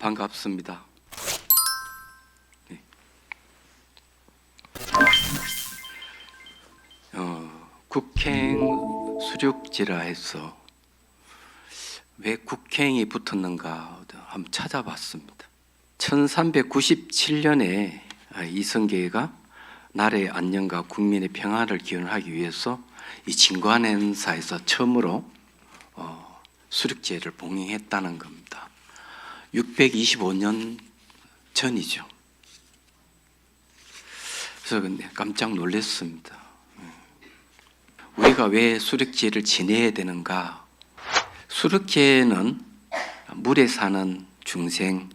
반갑습니다. 네. 국행 수륙지라 해서 왜 국행이 붙었는가 한번 찾아봤습니다. 1397년에 이성계가 나라의 안녕과 국민의 평안을 기원하기 위해서 이 진관행사에서 처음으로 수륙제를 봉행했다는 겁니다. 625년 전이죠. 그래서 깜짝 놀랐습니다. 우리가 왜 수륙제를 지내야 되는가? 수륙제는 물에 사는 중생,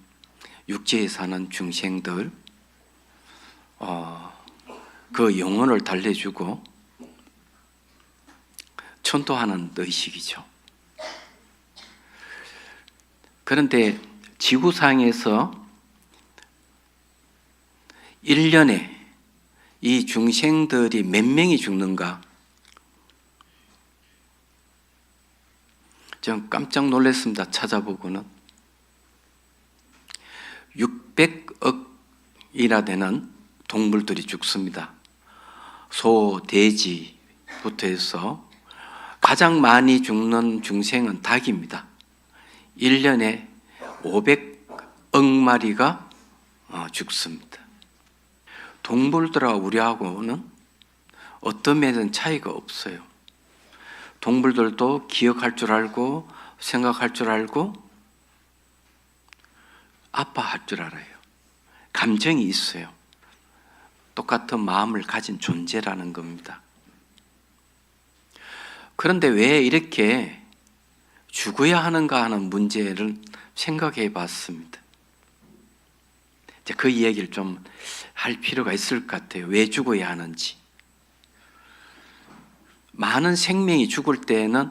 육지에 사는 중생들 그 영혼을 달래주고 천도하는 의식이죠. 그런데 지구상에서 1년에 이 중생들이 몇 명이 죽는가? 전 깜짝 놀랐습니다. 찾아보고는 600억이나 되는 동물들이 죽습니다. 소, 돼지부터 해서 가장 많이 죽는 중생은 닭입니다. 1년에 500억 마리가 죽습니다. 동물들하고 우리하고는 어떤 면에는 차이가 없어요. 동물들도 기억할 줄 알고 생각할 줄 알고 아파할 줄 알아요. 감정이 있어요. 똑같은 마음을 가진 존재라는 겁니다. 그런데 왜 이렇게 죽어야 하는가 하는 문제를 생각해 봤습니다. 그 이야기를 좀 할 필요가 있을 것 같아요. 왜 죽어야 하는지. 많은 생명이 죽을 때에는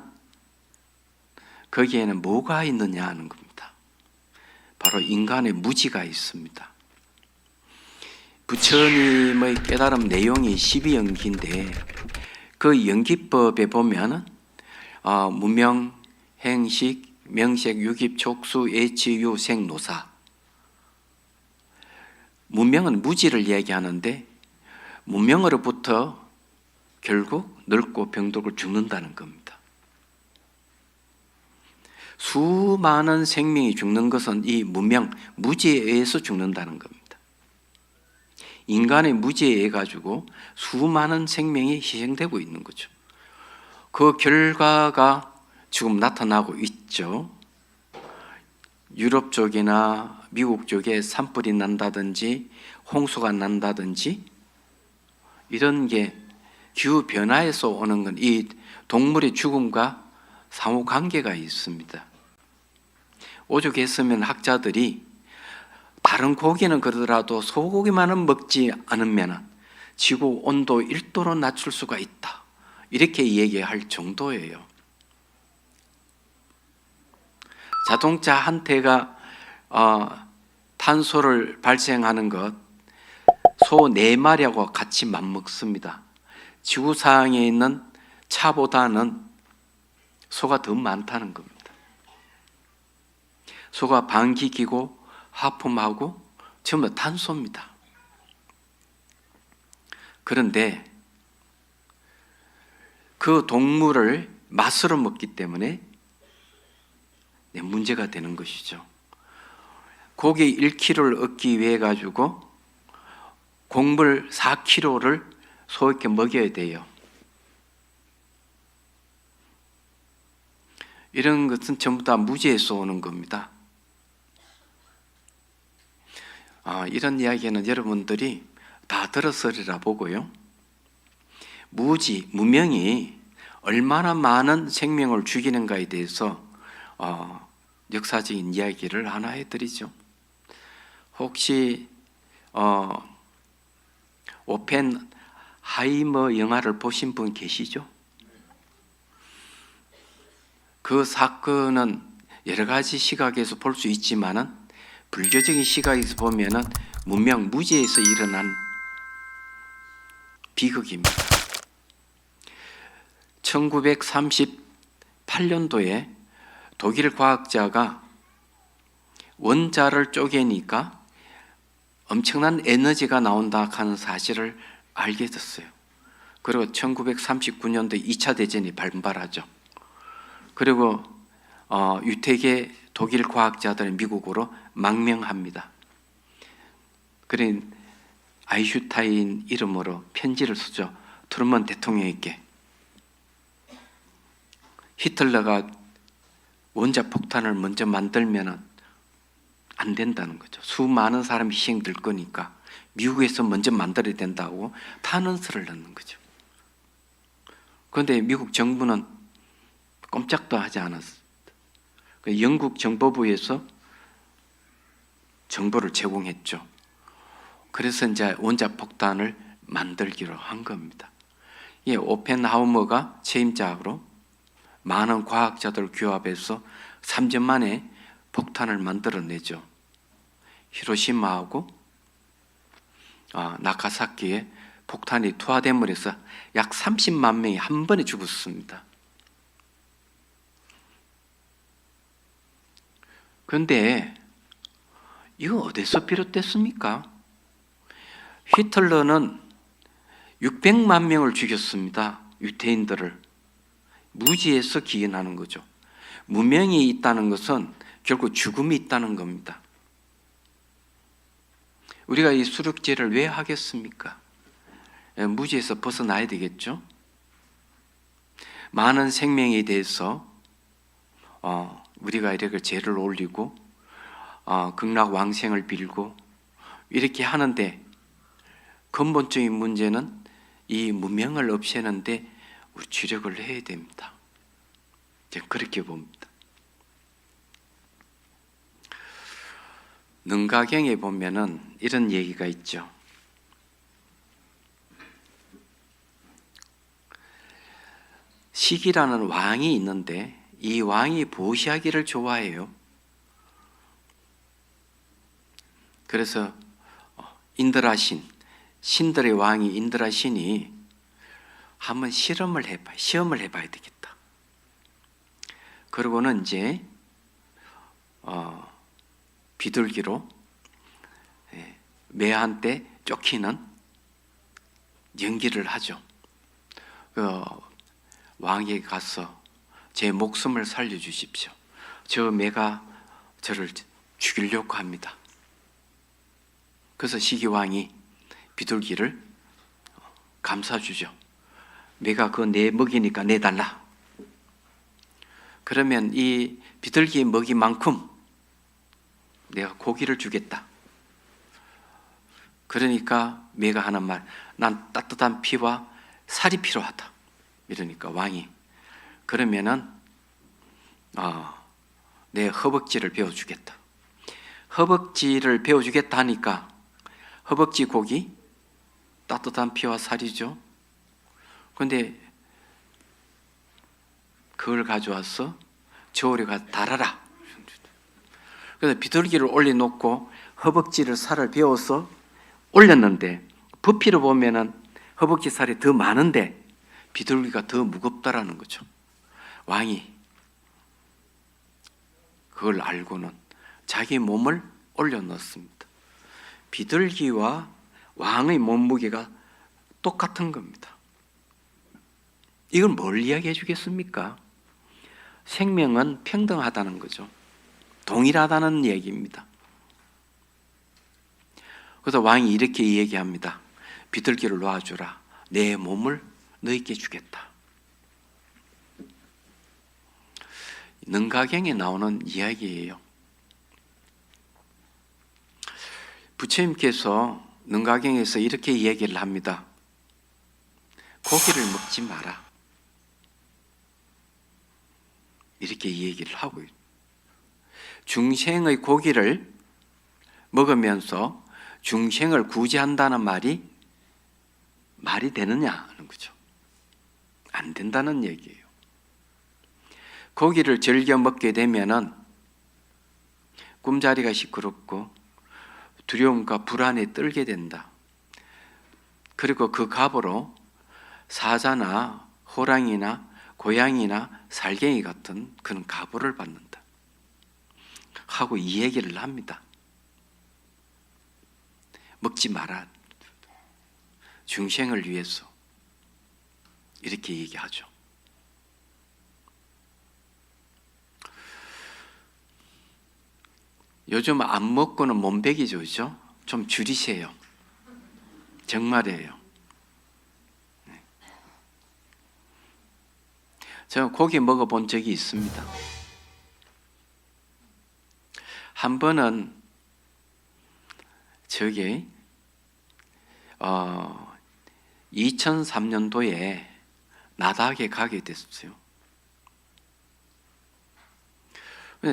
거기에는 뭐가 있느냐 하는 겁니다. 바로 인간의 무지가 있습니다. 부처님의 깨달음 내용이 12연기인데 그 연기법에 보면 무명, 행식, 명색, 유깁, 촉수, 예치, 유, 생, 노사. 무명은 무지를 이야기하는데 무명으로부터 결국 늙고 병들고 죽는다는 겁니다. 수많은 생명이 죽는 것은 이 무명, 무지에 의해서 죽는다는 겁니다. 인간의 무지에 의해 가지고 수많은 생명이 희생되고 있는 거죠. 그 결과가 지금 나타나고 있죠. 유럽 쪽이나 미국 쪽에 산불이 난다든지 홍수가 난다든지 이런 게 기후 변화에서 오는 건 이 동물의 죽음과 상호 관계가 있습니다. 오죽했으면 학자들이 다른 고기는 그러더라도 소고기만은 먹지 않으면 지구 온도 1도로 낮출 수가 있다. 이렇게 얘기할 정도예요. 자동차 한 대가 탄소를 발생하는 것 소 4마리하고 같이 맞먹습니다. 지구상에 있는 차보다는 소가 더 많다는 겁니다. 소가 방귀 뀌고 하품하고 전부 탄소입니다. 그런데 그 동물을 맛으로 먹기 때문에 문제가 되는 것이죠. 고기 1kg를 얻기 위해 가지고 곡물 4kg를 소에게 먹여야 돼요. 이런 것은 전부 다 무지에서 오는 겁니다. 이런 이야기는 여러분들이 다 들었으리라 보고요. 무지, 무명이 얼마나 많은 생명을 죽이는가에 대해서 역사적인 이야기를 하나 해드리죠. 혹시 오펜하이머 영화를 보신 분 계시죠? 그 사건은 여러 가지 시각에서 볼 수 있지만은 불교적인 시각에서 보면은 문명 무지에서 일어난 비극입니다. 1938년도에 독일 과학자가 원자를 쪼개니까 엄청난 에너지가 나온다 하는 사실을 알게 됐어요. 그리고 1939년도 2차 대전이 발발하죠. 그리고 유태계 독일 과학자들은 미국으로 망명합니다. 그래 아이슈타인 이름으로 편지를 쓰죠. 트루먼 대통령에게. 히틀러가 원자폭탄을 먼저 만들면 안 된다는 거죠. 수많은 사람이 희생될 거니까 미국에서 먼저 만들어야 된다고 탄원서를 넣는 거죠. 그런데 미국 정부는 꼼짝도 하지 않았어요. 영국 정보부에서 정보를 제공했죠. 그래서 이제 원자폭탄을 만들기로 한 겁니다. 오펜하우머가 책임자로 많은 과학자들 규합해서 3년 만에 폭탄을 만들어내죠. 히로시마하고 나가사키에 폭탄이 투하됨으로 해서 약 30만 명이 한 번에 죽었습니다. 그런데 이거 어디서 비롯됐습니까? 히틀러는 600만 명을 죽였습니다. 유태인들을. 무지에서 기인하는 거죠. 무명이 있다는 것은 결국 죽음이 있다는 겁니다. 우리가 이 수륙제를 왜 하겠습니까? 무지에서 벗어나야 되겠죠. 많은 생명에 대해서 우리가 이렇게 제를 올리고 극락왕생을 빌고 이렇게 하는데 근본적인 문제는 이 무명을 없애는데 우리 주력을 해야 됩니다. 저는 그렇게 봅니다. 능가경에 보면은 이런 얘기가 있죠. 시기라는 왕이 있는데 이 왕이 보시하기를 좋아해요. 그래서 인드라신, 신들의 왕이 인드라신이 한번 시험을 해봐야 되겠다. 그러고는 이제 비둘기로 매한테 쫓기는 연기를 하죠. 왕에게 가서 제 목숨을 살려주십시오. 저 매가 저를 죽이려고 합니다. 그래서 시기왕이 비둘기를 감싸주죠. 매가 그거 내 먹이니까 내달라. 그러면 이 비둘기의 먹이만큼 내가 고기를 주겠다. 그러니까 매가 하는 말, 난 따뜻한 피와 살이 필요하다. 이러니까 왕이 그러면은 내 허벅지를 베어주겠다. 허벅지를 베어주겠다 하니까 허벅지 고기 따뜻한 피와 살이죠. 그런데 그걸 가져와서 저울에 가서 달아라. 그래서 비둘기를 올려놓고 허벅지를 살을 베어서 올렸는데 부피로 보면은 허벅지 살이 더 많은데 비둘기가 더 무겁다라는 거죠. 왕이 그걸 알고는 자기 몸을 올려놓습니다. 비둘기와 왕의 몸무게가 똑같은 겁니다. 이건 뭘 이야기해 주겠습니까? 생명은 평등하다는 거죠. 동일하다는 얘기입니다. 그래서 왕이 이렇게 얘기합니다. 비둘기를 놓아주라. 내 몸을 너희께 주겠다. 능가경에 나오는 이야기예요. 부처님께서 능가경에서 이렇게 얘기를 합니다. 고기를 먹지 마라. 이렇게 얘기를 하고 있어요. 중생의 고기를 먹으면서 중생을 구제한다는 말이 되느냐 하는 거죠. 안 된다는 얘기예요. 고기를 즐겨 먹게 되면은 꿈자리가 시끄럽고 두려움과 불안에 떨게 된다. 그리고 그 값으로 사자나 호랑이나 고양이나 살갱이 같은 그런 가부를 받는다. 하고 이 얘기를 합니다. 먹지 마라. 중생을 위해서. 이렇게 얘기하죠. 요즘 안 먹고는 몸배기죠, 그죠? 좀 줄이세요. 정말이에요. 제가 고기 먹어본 적이 있습니다. 한 번은 저기 2003년도에 나닥에 가게 됐어요.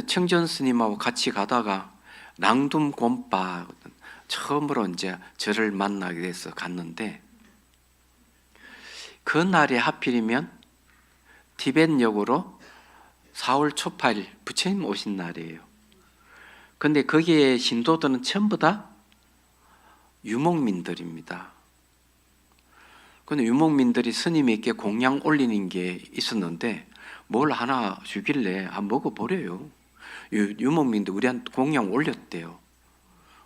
청전 스님하고 같이 가다가 낭둠곰바 처음으로 이제 저를 만나게 돼서 갔는데, 그 날에 하필이면 티벳역으로 4월 초8일 부처님 오신 날이에요. 근데 거기에 신도들은 전부 다 유목민들입니다. 근데 유목민들이 스님에게 공양 올리는 게 있었는데 뭘 하나 주길래 먹어보래요. 유목민들 우리한테 공양 올렸대요.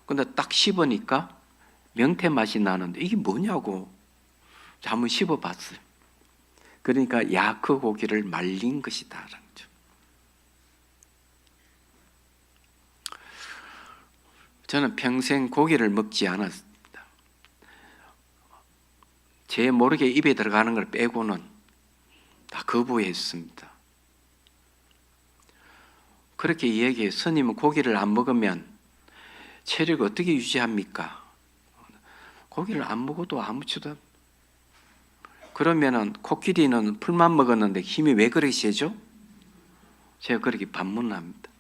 근데 딱 씹으니까 명태 맛이 나는데 이게 뭐냐고 한번 씹어봤어요. 그러니까 야크 고기를 말린 것이다라는 거죠. 저는 평생 고기를 먹지 않았습니다. 제 모르게 입에 들어가는 걸 빼고는 다 거부했습니다. 그렇게 얘기해. 스님은 고기를 안 먹으면 체력을 어떻게 유지합니까? 고기를 안 먹어도 아무렇지도. 그러면은 코끼리는 풀만 먹었는데 힘이 왜 그렇게 세죠? 제가 그렇게 반문합니다.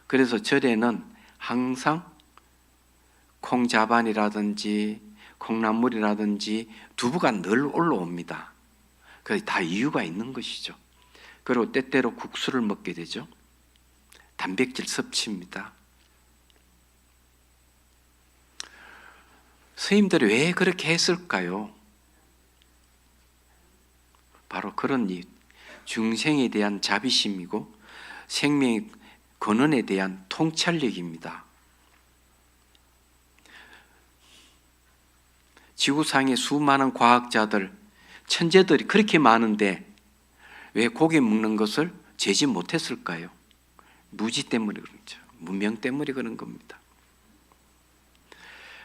그래서 절에는 항상 콩자반이라든지 콩나물이라든지 두부가 늘 올라옵니다. 그게 다 이유가 있는 것이죠. 그리고 때때로 국수를 먹게 되죠. 단백질 섭취입니다. 스님들이 왜 그렇게 했을까요? 바로 그런 이유. 중생에 대한 자비심이고 생명의 근원에 대한 통찰력입니다. 지구상에 수많은 과학자들, 천재들이 그렇게 많은데 왜 고기 먹는 것을 제지 못했을까요? 무지 때문에 그렇죠. 문명 때문에 그런 겁니다.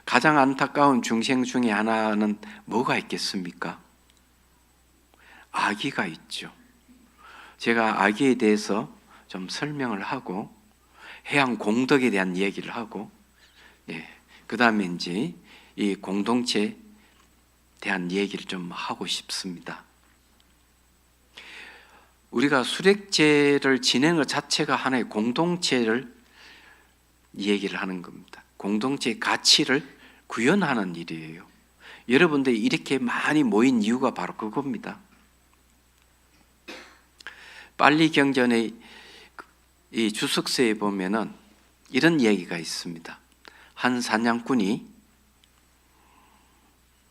가장 안타까운 중생 중에 하나는 뭐가 있겠습니까? 아기가 있죠. 제가 아기에 대해서 좀 설명을 하고 해양 공덕에 대한 얘기를 하고, 그 다음에 이제 이 공동체에 대한 얘기를 좀 하고 싶습니다. 우리가 수렉제를 지내는 것 자체가 하나의 공동체를 얘기를 하는 겁니다. 공동체의 가치를 구현하는 일이에요. 여러분들이 이렇게 많이 모인 이유가 바로 그겁니다. 빨리경전의 이 주석서에 보면은 이런 얘기가 있습니다. 한 사냥꾼이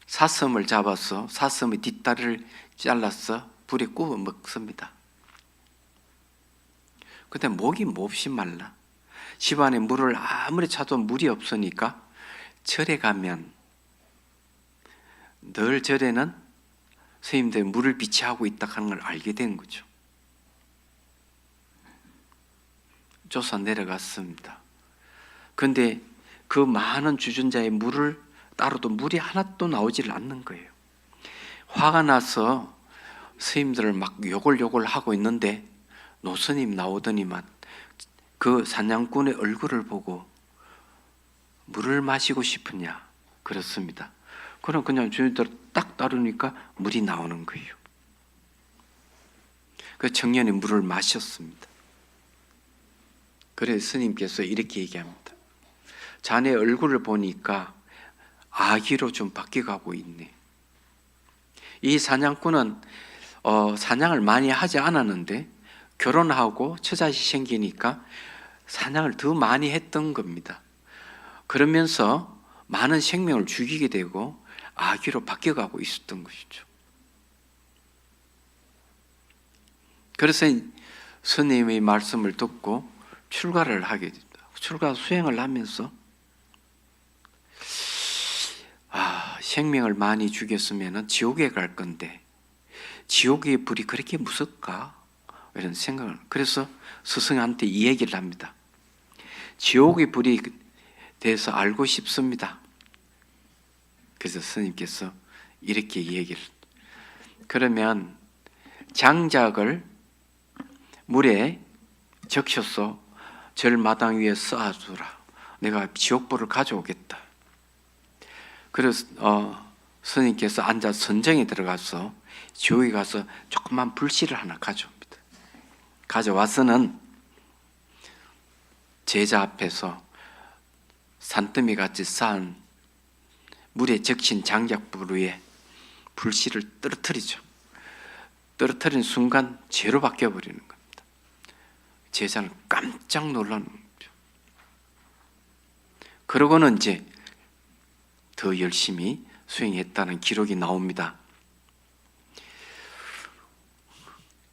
사슴을 잡아서 사슴의 뒷다리를 잘라서 불에 구워 먹습니다. 근데 목이 몹시 말라. 집안에 물을 아무리 찾아도 물이 없으니까 절에 가면 늘 절에는 스님들이 물을 비치하고 있다 하는 걸 알게 된 거죠. 조사 내려갔습니다. 그런데 그 많은 주전자의 물을 따로도 물이 하나도 나오질 않는 거예요. 화가 나서 스님들을 막 욕을 하고 있는데 노스님 나오더니만 그 사냥꾼의 얼굴을 보고 물을 마시고 싶으냐 그렇습니다. 그럼 그냥 주인들 딱 따르니까 물이 나오는 거예요. 그 청년이 물을 마셨습니다. 그래서 스님께서 이렇게 얘기합니다. 자네 얼굴을 보니까 아기로 좀 바뀌어가고 있네. 이 사냥꾼은 사냥을 많이 하지 않았는데 결혼하고 처자식 생기니까 사냥을 더 많이 했던 겁니다. 그러면서 많은 생명을 죽이게 되고 아기로 바뀌어가고 있었던 것이죠. 그래서 스님의 말씀을 듣고 출가를 하게 됩니다. 출가 수행을 하면서 생명을 많이 죽였으면 지옥에 갈 건데 지옥의 불이 그렇게 무섭까? 이런 생각을. 그래서 스승한테 이 얘기를 합니다. 지옥의 불이 대해서 알고 싶습니다. 그래서 스님께서 이렇게 얘기를. 그러면 장작을 물에 적셔서 절마당 위에 쌓아두라. 내가 지옥불을 가져오겠다. 그래서 스님께서 앉아 선정에 들어가서 지옥에 가서 조그만 불씨를 하나 가져옵니다. 가져와서는 제자 앞에서 산더미 같이 쌓은 물에 적신 장작불 위에 불씨를 떨어뜨리죠. 떨어뜨린 순간 죄로 바뀌어버리는 겁니다. 제자는 깜짝 놀라는 거죠. 그러고는 이제 더 열심히 수행했다는 기록이 나옵니다.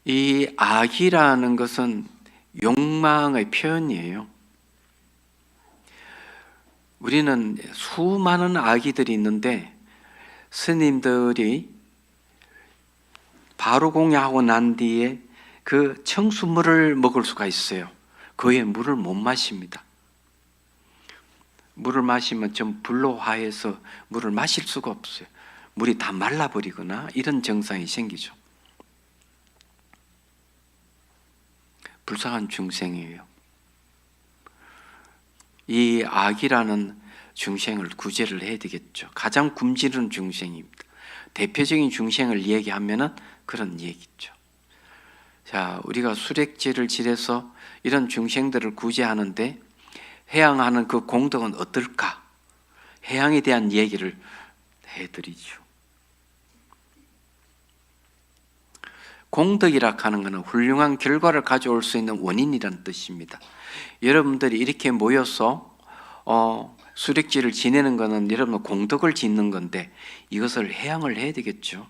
이 악이라는 것은 욕망의 표현이에요. 우리는 수많은 악의들이 있는데 스님들이 바로 공양하고 난 뒤에 그 청수물을 먹을 수가 있어요. 그 외에 물을 못 마십니다. 물을 마시면 좀 불로 화해서 물을 마실 수가 없어요. 물이 다 말라버리거나 이런 증상이 생기죠. 불쌍한 중생이에요. 이 악이라는 중생을 구제를 해야 되겠죠. 가장 굶주리는 중생입니다. 대표적인 중생을 얘기하면은 그런 얘기죠. 자, 우리가 수렉질을 지내서 이런 중생들을 구제하는데 해양하는 그 공덕은 어떨까? 해양에 대한 얘기를 해드리죠. 공덕이라 하는 것은 훌륭한 결과를 가져올 수 있는 원인이라는 뜻입니다. 여러분들이 이렇게 모여서 수렉질을 지내는 것은 여러분 공덕을 짓는 건데 이것을 해양을 해야 되겠죠.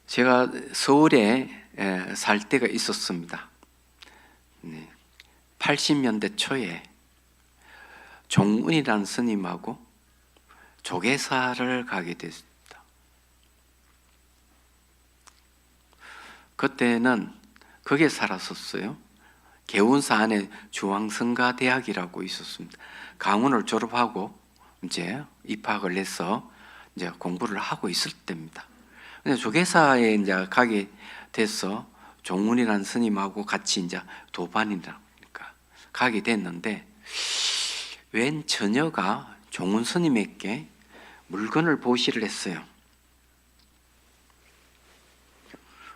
제가 서울에 살 때가 있었습니다. 80년대 초에 종은이라는 스님하고 조계사를 가게 됐습니다. 그때는 거기에 살았었어요. 개운사 안에 중앙성가 대학이라고 있었습니다. 강원을 졸업하고 이제 입학을 해서 이제 공부를 하고 있을 때입니다. 근데 조계사에 이제 가게 돼서 종문이라는 스님하고 같이 이제 도반이니까 가게 됐는데 웬 처녀가 종문 스님에게 물건을 보시를 했어요.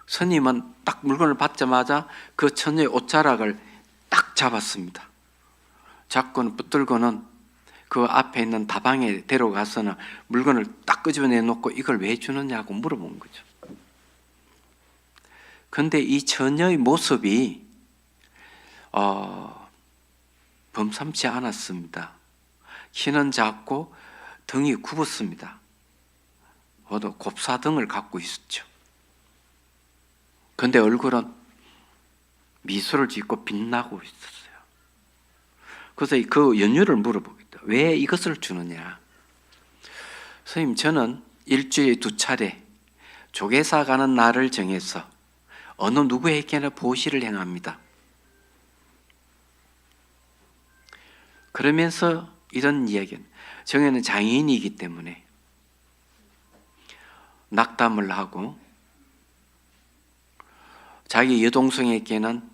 스님은 딱 물건을 받자마자 그 처녀의 옷자락을 딱 잡았습니다. 잡고는 붙들고는 그 앞에 있는 다방에 데려가서는 물건을 딱 끄집어내 놓고 이걸 왜 주느냐고 물어본 거죠. 그런데 이 처녀의 모습이 범삼치 않았습니다. 키는 작고 등이 굽었습니다. 곱사등을 갖고 있었죠. 그런데 얼굴은 미소를 짓고 빛나고 있었어요. 그래서 그 연유를 물어보겠다. 왜 이것을 주느냐? 선생님, 저는 일주일에 2차례 조계사 가는 날을 정해서 어느 누구에게나 보시를 행합니다. 그러면서 이런 이야기는 정혜는 장인이기 때문에 낙담을 하고 자기 여동생에게는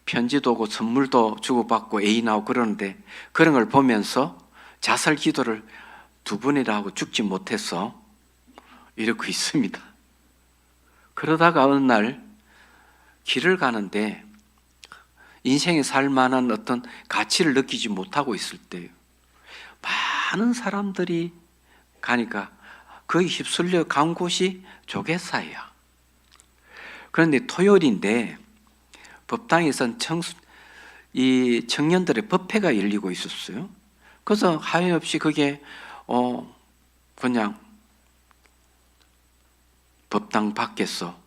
편지도 오고 선물도 주고받고 애인하고 그러는데 그런 걸 보면서 자살 기도를 2번이나 하고 죽지 못해서 이러고 있습니다. 그러다가 어느 날 길을 가는데 인생에 살 만한 어떤 가치를 느끼지 못하고 있을 때예요. 많은 사람들이 가니까 거기 휩쓸려 간 곳이 조계사예요. 그런데 토요일인데 법당에선 이 청년들의 법회가 열리고 있었어요. 그래서 하염없이 그게 그냥 법당 밖에서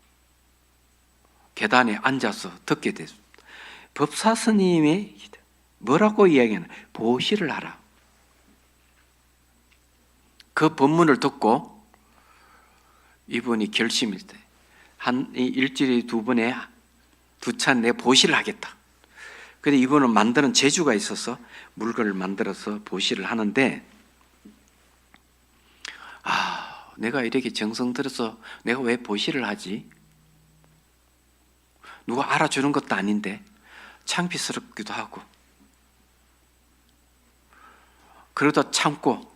계단에 앉아서 듣게 됐습니다. 법사 스님이 뭐라고 이야기하나? 보시를 하라. 그 법문을 듣고 이분이 결심일 때 한 일주일에 2번에 2차례 내 보시를 하겠다. 그런데 이분은 만드는 재주가 있어서 물건을 만들어서 보시를 하는데, 내가 이렇게 정성 들여서 내가 왜 보시를 하지? 누가 알아주는 것도 아닌데 창피스럽기도 하고, 그러다 참고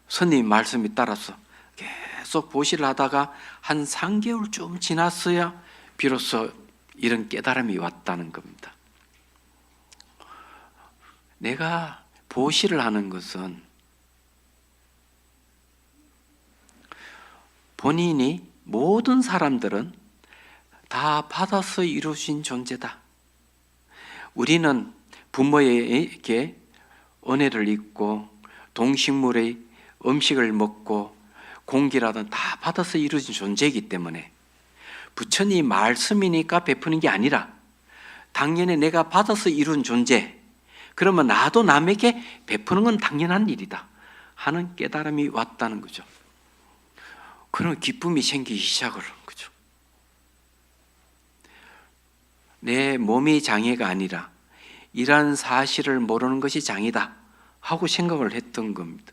스님 말씀에 따라서 계속 보시를 하다가 한 3개월쯤 지났어야 비로소 이런 깨달음이 왔다는 겁니다. 내가 보시를 하는 것은 본인이, 모든 사람들은 다 받아서 이루어진 존재다. 우리는 부모에게 은혜를 입고 동식물의 음식을 먹고 공기라든 다 받아서 이루어진 존재이기 때문에 부처님 말씀이니까 베푸는 게 아니라 당연히 내가 받아서 이룬 존재, 그러면 나도 남에게 베푸는 건 당연한 일이다 하는 깨달음이 왔다는 거죠. 그런 기쁨이 생기기 시작을 하는 거죠. 내 몸이 장애가 아니라 이러한 사실을 모르는 것이 장애다 하고 생각을 했던 겁니다.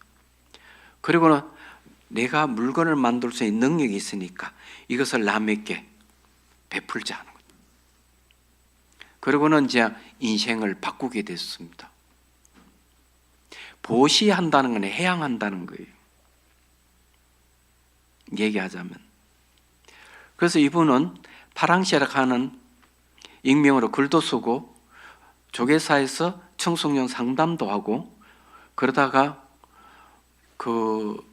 그리고는 내가 물건을 만들 수 있는 능력이 있으니까 이것을 남에게 베풀자 하는 거죠. 그리고는 이제 인생을 바꾸게 됐습니다. 보시한다는 건 해양한다는 거예요. 얘기하자면. 그래서 이분은 파랑새락하는 익명으로 글도 쓰고 조계사에서 청소년 상담도 하고, 그러다가 그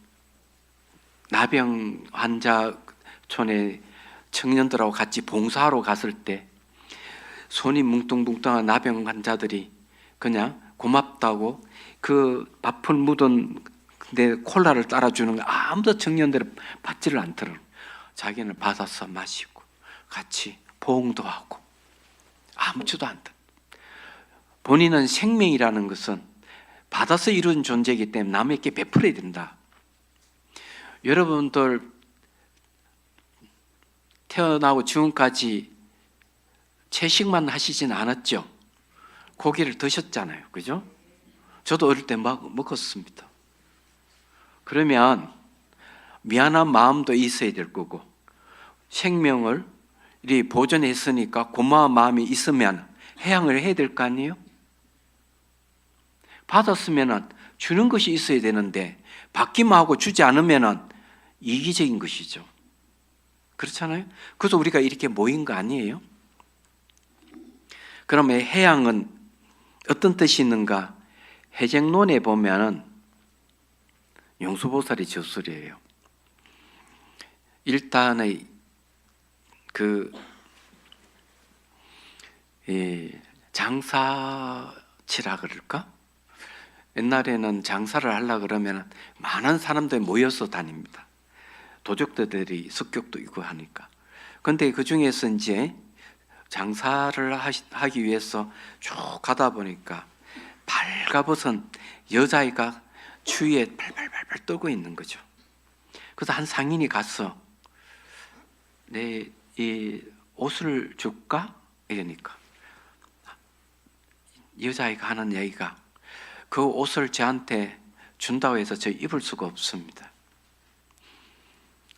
나병 환자촌에 청년들하고 같이 봉사하러 갔을 때 손이 뭉뚱뭉뚱한 나병 환자들이 그냥 고맙다고 그 밥풀 묻은 내 콜라를 따라주는 거 아무도 청년들은 받지를 않더라고요. 자기는 받아서 마시고 같이 보응도 하고 아무렇지도 않다. 본인은 생명이라는 것은 받아서 이룬 존재이기 때문에 남에게 베풀어야 된다. 여러분들 태어나고 지금까지 채식만 하시진 않았죠? 고기를 드셨잖아요. 그죠? 저도 어릴 때 먹었습니다. 그러면 미안한 마음도 있어야 될 거고, 생명을 보존했으니까 고마운 마음이 있으면 해양을 해야 될 거 아니에요? 받았으면 주는 것이 있어야 되는데 받기만 하고 주지 않으면 이기적인 것이죠. 그렇잖아요? 그래서 우리가 이렇게 모인 거 아니에요? 그러면 해양은 어떤 뜻이 있는가? 해쟁론에 보면 용수보살이 저술이에요. 일단의 장사치라 그럴까? 옛날에는 장사를 하려고 그러면 많은 사람들이 모여서 다닙니다. 도적들이 습격도 있고 하니까. 그런데 그 중에서 이제 장사를 하기 위해서 쭉 가다 보니까 발가벗은 여자아이가 추위에 발발발발 떨고 있는 거죠. 그래서 한 상인이 가서 내 이 옷을 줄까? 이러니까 여자아이가 하는 얘기가, 그 옷을 저한테 준다고 해서 저 입을 수가 없습니다.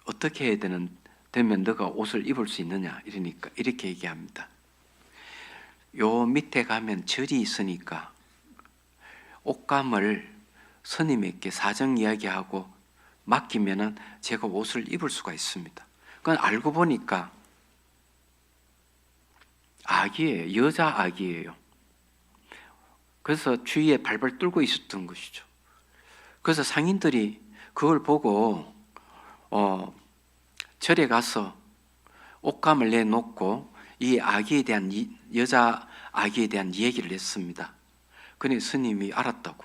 어떻게 해야 되면 너가 옷을 입을 수 있느냐? 이러니까 이렇게 얘기합니다. 요 밑에 가면 절이 있으니까 옷감을 스님에게 사정 이야기하고 맡기면은 제가 옷을 입을 수가 있습니다. 그건 알고 보니까 아기예요. 여자 아기예요. 그래서 주위에 발발 떨고 있었던 것이죠. 그래서 상인들이 그걸 보고 절에 가서 옷감을 내놓고 이 아기에 대한, 여자 아기에 대한 얘기를 했습니다. 그러니 스님이 알았다고.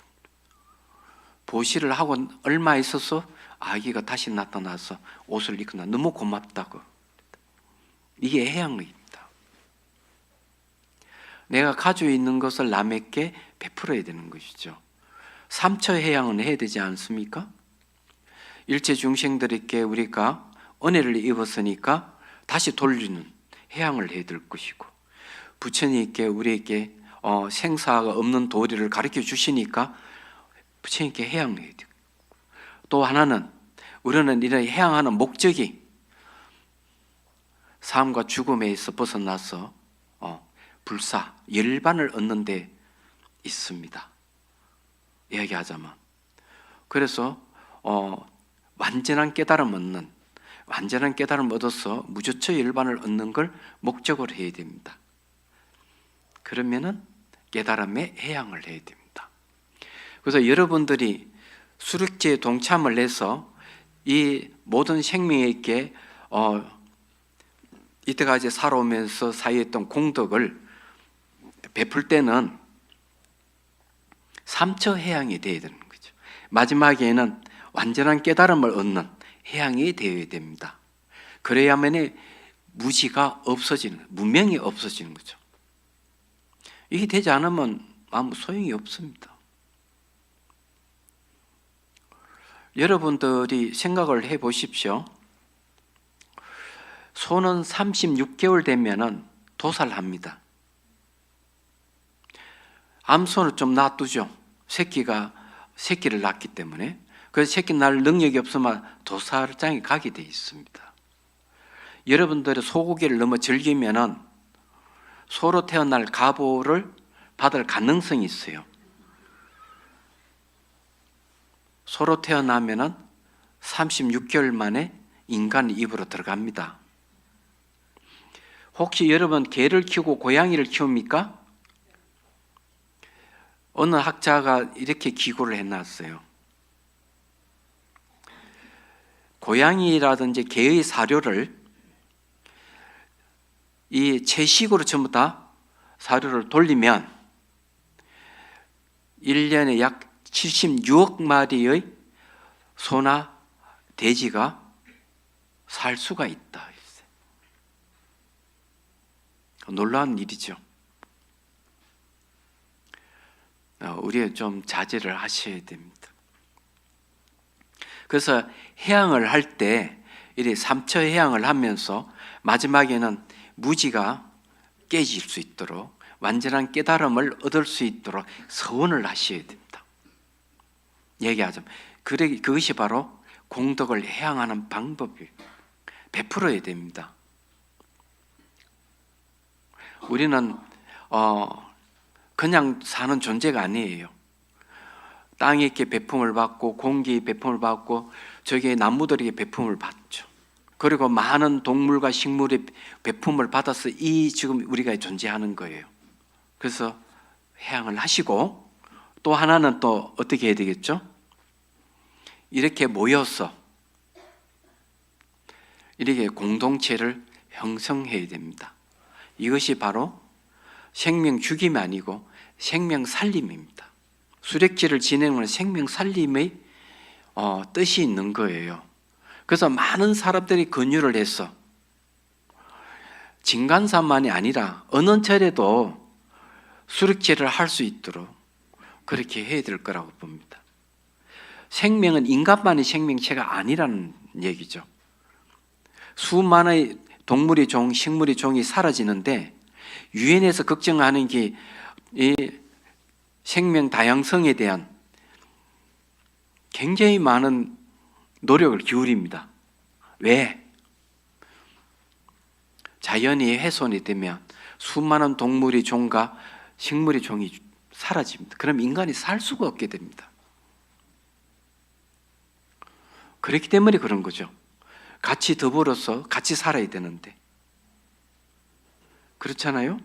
보시를 하고 얼마 있어서 아기가 다시 나타나서 옷을 입고 너무 고맙다고. 이게 해양입니다. 내가 가지고 있는 것을 남에게 베풀어야 되는 것이죠. 삼처 해양은 해야 되지 않습니까? 일체 중생들에게 우리가 은혜를 입었으니까 다시 돌리는 해양을 해야 될 것이고, 부처님께 우리에게 생사가 없는 도리를 가르쳐 주시니까 부처님께 해양을 해야 되고, 또 하나는 우리는 이런 해양하는 목적이 삶과 죽음에서 벗어나서 불사, 열반을 얻는 데 있습니다. 이야기하자면, 그래서 완전한 깨달음을 얻어서 무조처 열반을 얻는 걸 목적으로 해야 됩니다. 그러면은 깨달음의 해양을 해야 됩니다. 그래서 여러분들이 수륙제에 동참을 해서 이 모든 생명에게 이때까지 살아오면서 사유했던 공덕을 베풀 때는 삼처 해양이 되어야 되는 거죠. 마지막에는 완전한 깨달음을 얻는 해양이 되어야 됩니다. 그래야만 무지가 없어지는, 무명이 없어지는 거죠. 이게 되지 않으면 아무 소용이 없습니다. 여러분들이 생각을 해 보십시오. 소는 36개월 되면은 도살을 합니다. 암소는 좀 놔두죠. 새끼를 낳기 때문에. 그래서 새끼 낳을 능력이 없으면 도살장에 가게 돼 있습니다. 여러분들이 소고기를 너무 즐기면은 소로 태어날 가보를 받을 가능성이 있어요. 소로 태어나면은 36개월 만에 인간 입으로 들어갑니다. 혹시 여러분 개를 키우고 고양이를 키웁니까? 어느 학자가 이렇게 기고를 해놨어요. 고양이라든지 개의 사료를 이 채식으로 전부 다 사료를 돌리면 1년에 약 76억 마리의 소나 돼지가 살 수가 있다. 놀라운 일이죠. 우리 좀 자제를 하셔야 됩니다. 그래서 해양을 할 때 이렇게 삼처 해양을 하면서 마지막에는 무지가 깨질 수 있도록 완전한 깨달음을 얻을 수 있도록 서원을 하셔야 됩니다. 얘기하자면 그것이 바로 공덕을 해양하는 방법이에요. 베풀어야 됩니다. 우리는 그냥 사는 존재가 아니에요. 땅에게 배품을 받고 공기에 배품을 받고 저기 나무들에게 배품을 받죠. 그리고 많은 동물과 식물의 배품을 받아서 지금 우리가 존재하는 거예요. 그래서 해양을 하시고, 또 하나는 또 어떻게 해야 되겠죠? 이렇게 모여서 이렇게 공동체를 형성해야 됩니다. 이것이 바로 생명 죽임이 아니고 생명 살림입니다. 수력제를 진행하는 생명 살림의 뜻이 있는 거예요. 그래서 많은 사람들이 권유를 해서 진간사만이 아니라 어느 절에도 수력제를 할 수 있도록 그렇게 해야 될 거라고 봅니다. 생명은 인간만의 생명체가 아니라는 얘기죠. 수많은 동물의 종, 식물의 종이 사라지는데 유엔에서 걱정하는 게 이 생명 다양성에 대한 굉장히 많은 노력을 기울입니다. 왜? 자연이 훼손이 되면 수많은 동물의 종과 식물의 종이 사라집니다. 그럼 인간이 살 수가 없게 됩니다. 그렇기 때문에 그런 거죠. 같이 더불어서 같이 살아야 되는데. 그렇잖아요?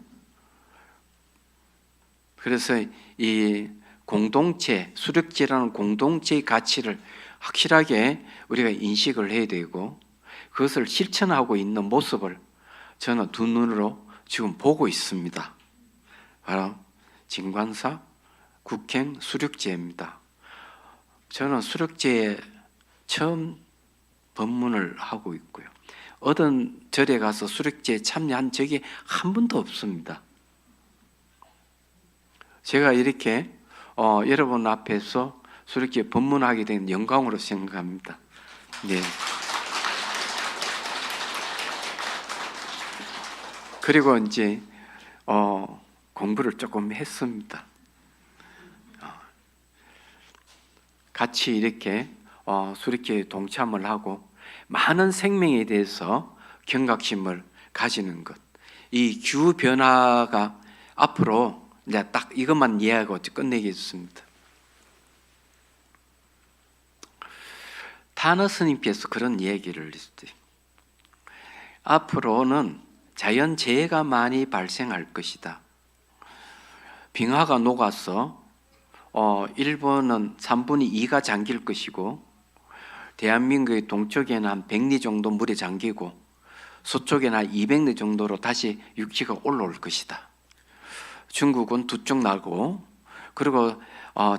그래서 이 공동체, 수력제라는 공동체의 가치를 확실하게 우리가 인식을 해야 되고, 그것을 실천하고 있는 모습을 저는 두 눈으로 지금 보고 있습니다. 바로 진관사 국행 수력제입니다. 저는 수력제에 처음 법문을 하고 있고요. 어떤 절에 가서 수력제에 참여한 적이 한 번도 없습니다. 제가 이렇게 여러분 앞에서 수렵지에 법문하게 된 영광으로 생각합니다. 네. 그리고 이제 공부를 조금 했습니다. 같이 이렇게 수렵지에 동참을 하고 많은 생명에 대해서 경각심을 가지는 것, 이 기후 변화가 앞으로 이제 딱 이것만 이해하고 끝내겠습니다. 타너 스님께서 그런 얘기를 했어요. 앞으로는 자연재해가 많이 발생할 것이다. 빙하가 녹아서 일본은 3분의 2가 잠길 것이고, 대한민국의 동쪽에는 한 100리 정도 물에 잠기고, 서쪽에는 한 200리 정도로 다시 육지가 올라올 것이다. 중국은 두 쪽 나고, 그리고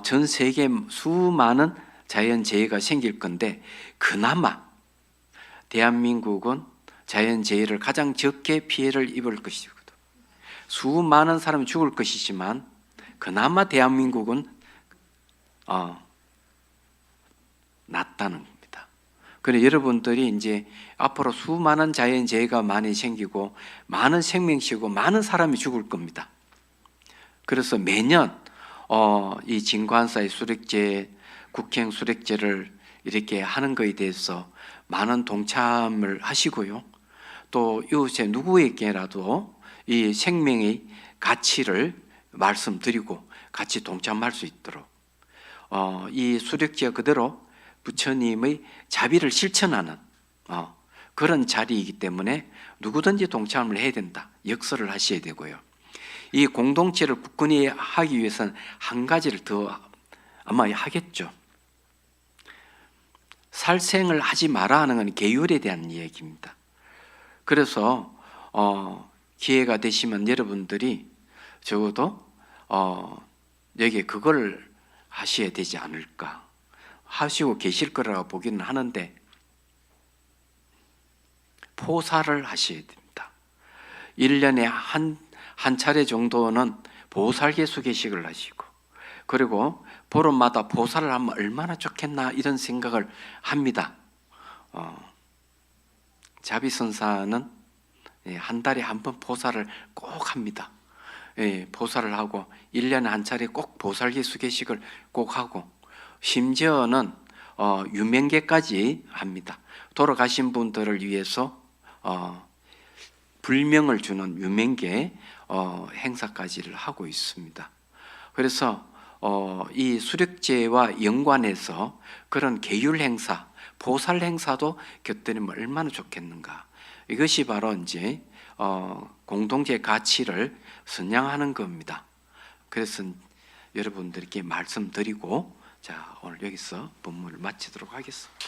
전 세계 수많은 자연재해가 생길 건데, 그나마 대한민국은 자연재해를 가장 적게 피해를 입을 것이거든. 수많은 사람이 죽을 것이지만 그나마 대한민국은 낫다는 겁니다. 그래서 여러분들이 이제 앞으로 수많은 자연재해가 많이 생기고 많은 생명시고 많은 사람이 죽을 겁니다. 그래서 매년 이 진관사의 수력제, 국행 수력제를 이렇게 하는 것에 대해서 많은 동참을 하시고요. 또 이웃에 누구에게라도 이 생명의 가치를 말씀드리고 같이 동참할 수 있도록 이 수력제가 그대로 부처님의 자비를 실천하는 그런 자리이기 때문에 누구든지 동참을 해야 된다. 역설을 하셔야 되고요. 이 공동체를 굳건히 하기 위해서는 한 가지를 더 아마 하겠죠. 살생을 하지 마라 하는 건 계율에 대한 이야기입니다. 그래서 기회가 되시면 여러분들이 적어도 여기에 그걸 하셔야 되지 않을까 하시고 계실 거라고 보기는 하는데, 포사를 하셔야 됩니다. 1년에 한 차례 정도는 보살개수개식을 하시고, 그리고 보름마다 보살을 하면 얼마나 좋겠나 이런 생각을 합니다. 자비선사는 한 달에 한 번 보살을 꼭 합니다. 보살을 하고 1년에 한 차례 꼭 보살개수개식을 꼭 하고, 심지어는 유명계까지 합니다. 돌아가신 분들을 위해서 불명을 주는 유명계 행사까지를 하고 있습니다. 그래서 이 수력제와 연관해서 그런 계율 행사, 보살 행사도 곁들이면 얼마나 좋겠는가. 이것이 바로 이제 공동체 가치를 선양하는 겁니다. 그래서 여러분들께 말씀드리고, 자, 오늘 여기서 법문을 마치도록 하겠습니다.